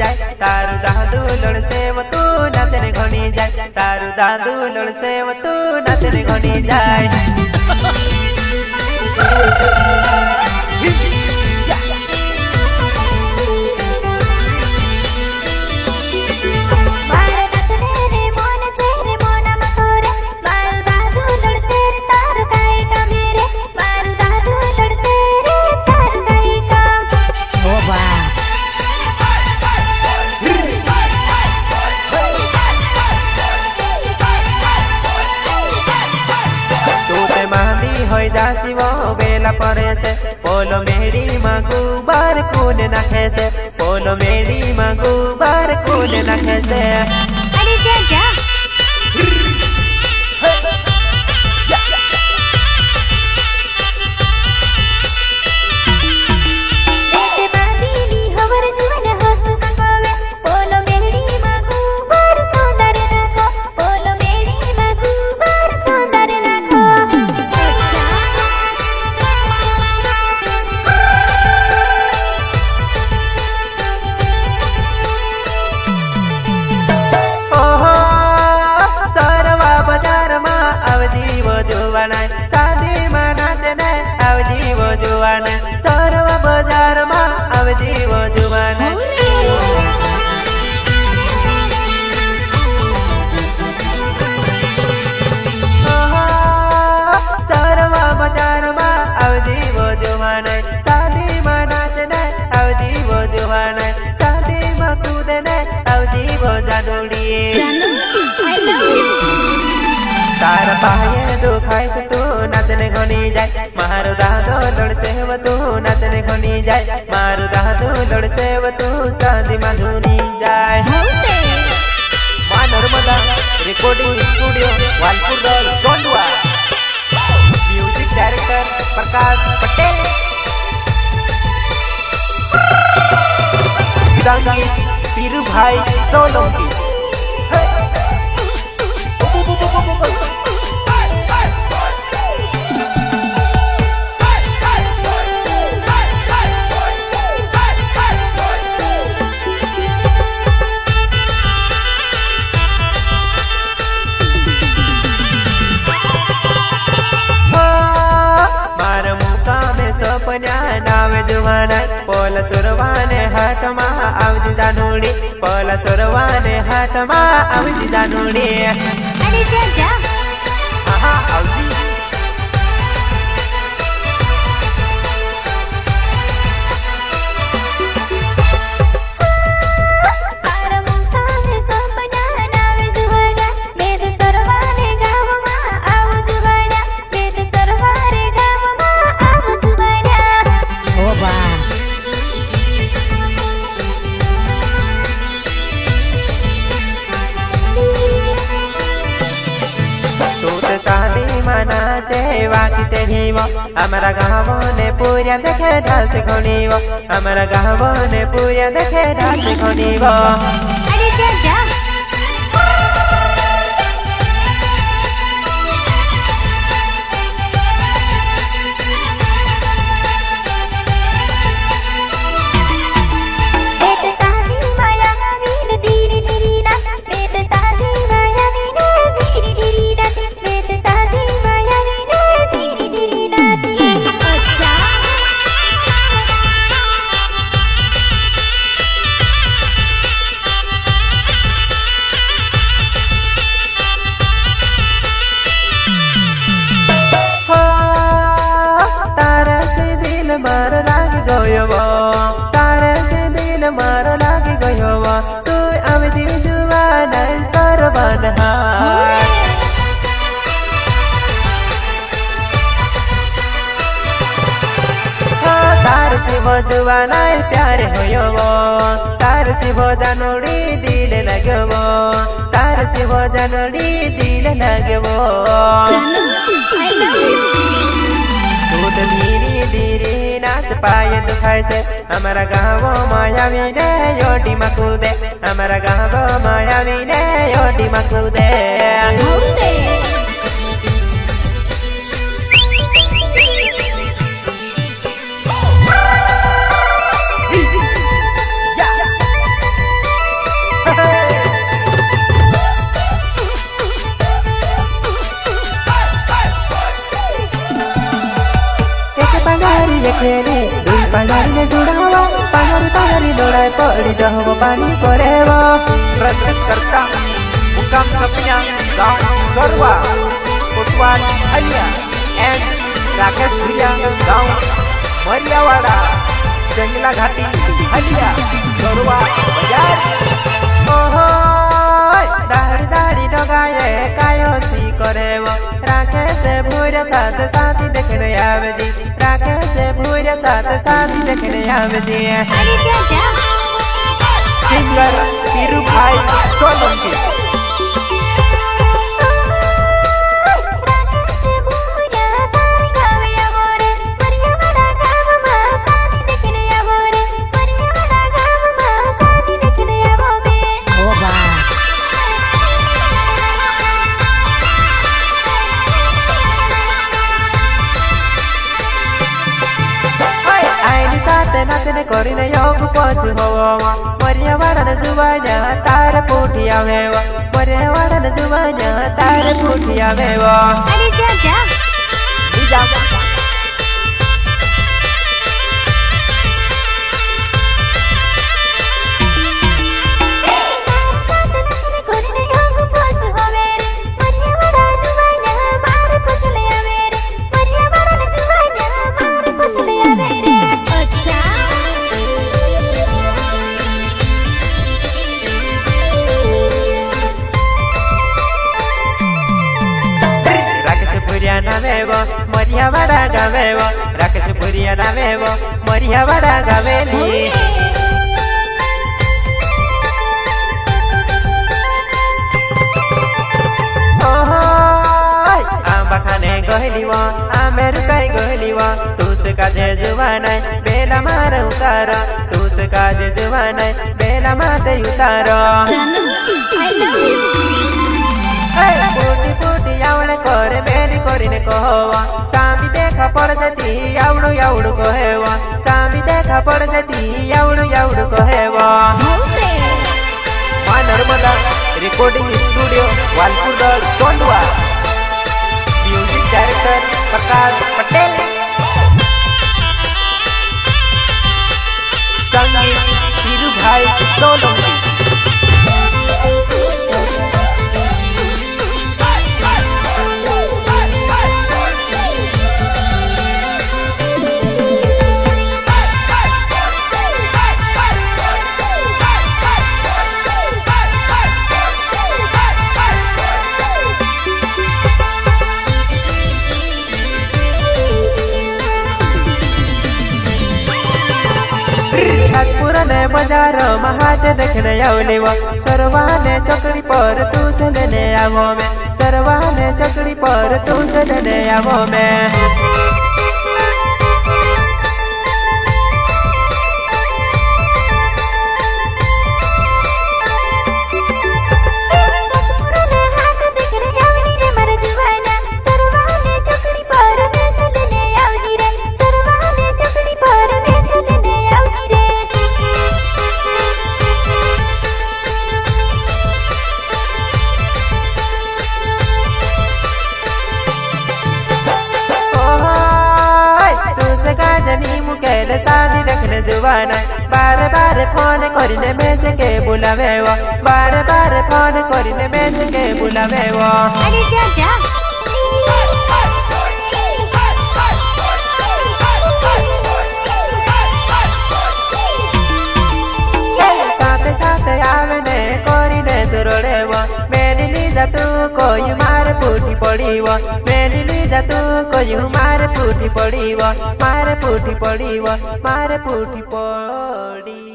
जाए तारू दादू लड़ से वो तू नाचने घनी जाए तारू दादू लड़ से वो तू नाचने घनी जाए। जासी वो बेला परे से पोलो मेरी मागू बार कूद नखे से पोलो मेरी मागू बार कूद नखे से। अरे जा जा शादी में नाचने आवजी वो जुआन सरव बाजार में आवजी वो जुआन सरव बाजार में आवजी वो जुआन शादी में नाचने आवजी वो जुआन शादी में कूदने आवजी वो जादूड़ी तार पाए दुखाई से तू नाचने घनी जाए मारू दादो लड़ से वो तू नाचने घनी जाए मारू दादो लड़ से वो तू शादी माधुनी जाए। Maa Narmada recording studio Walpur road Sondwa music director Prakash Patel संगीत पीरू भाई सोलंकी। नावे जुवाना पोला सुरवाने हाथ मा आवजी दानोड़ी पोला सुरवाने हाथ मा आवजी दानोड़ी। अरे जा जा हाँ आवजी वाकी तेही वो हमारा गाँव ने पूरा देखे डांस घनी वो हमारा गाँव ने पूरा देखे डांस घनी वो। अरे जा जा मार लागी गयो तारे से दिल मार लागी गयो तू आवजी जुवान सरवन तार से वो जुवान प्यारे होयो तार से वो जानोड़ी दिल लगो तार से वो जानोड़ी दिल लगो। धीरे धीरे नाच पाए दुखाए से हमारा गाँव मायावी ने योटी मकूदे हमारा गाँव मायावी ने योटी मकूदे। डोळा पडी जहव पाणी करेव प्रस्तुत करता मुकाम सपना गाँव सरवा कोटवाल हलिया एंड राकेश भैया गाँव मरियावाड़ा जंगला घाटी हलिया सरवा बाजार। ओहो दाढ़ी दाढ़ी डगाए कायोसी करेव राखे से भूर साथ साथी देखने आवे जी राखे से भूर साथ साथी देखने आवे जी। सिंगर पीरू भाई सोलंकी नाचने करीने योग पछु होवा मरियावाड़न जुबाना तार पुठी आवेवा मरियावाड़न जुबाना तार पुठी आवेवा। अरे जा जा नामेवो मरियावाड़ा गावेवो राकेश पुरिया नामेवो मरियावाड़ा गावेली। ओहो आंबा खाने गहलीवो आमेर काई गहलीवो तुस काजे जुवानाय बेला मार उतार तुस काजे जुवानाय बेला माते उतार। पुटी पुटी आवड़े करे बेरी करीने कहवा सामी देखा पड़ जती यावड़ू यावड़ू कहेवा सामी देखा पड़ जती यावड़ू यावड़ू कहेवा। Maa Narmada recording studio Walpur Chondwa music director Prakash Patel संगीत पीरू भाई सोलंकी। बाजार महाट देखने आवलीवा सरवाने चकड़ी पर तू से लेने आवो में सरवाने चकड़ी पर तू से लेने आवो में। शादी देखने जुबाना बार बार फोन करीने में से के बुलावेवा बार बार फोन करीने में से के बुलावेवा। अरे जा जा साथे साथे आवने करीने दुरोड़ेवा मेरी लीजा तू कोई मार फूटी पड़ीवा मेरी लीजा तू कोई मार फूटी पड़ीवा मार फूटी पड़ीवा मार फूटी पड़ी।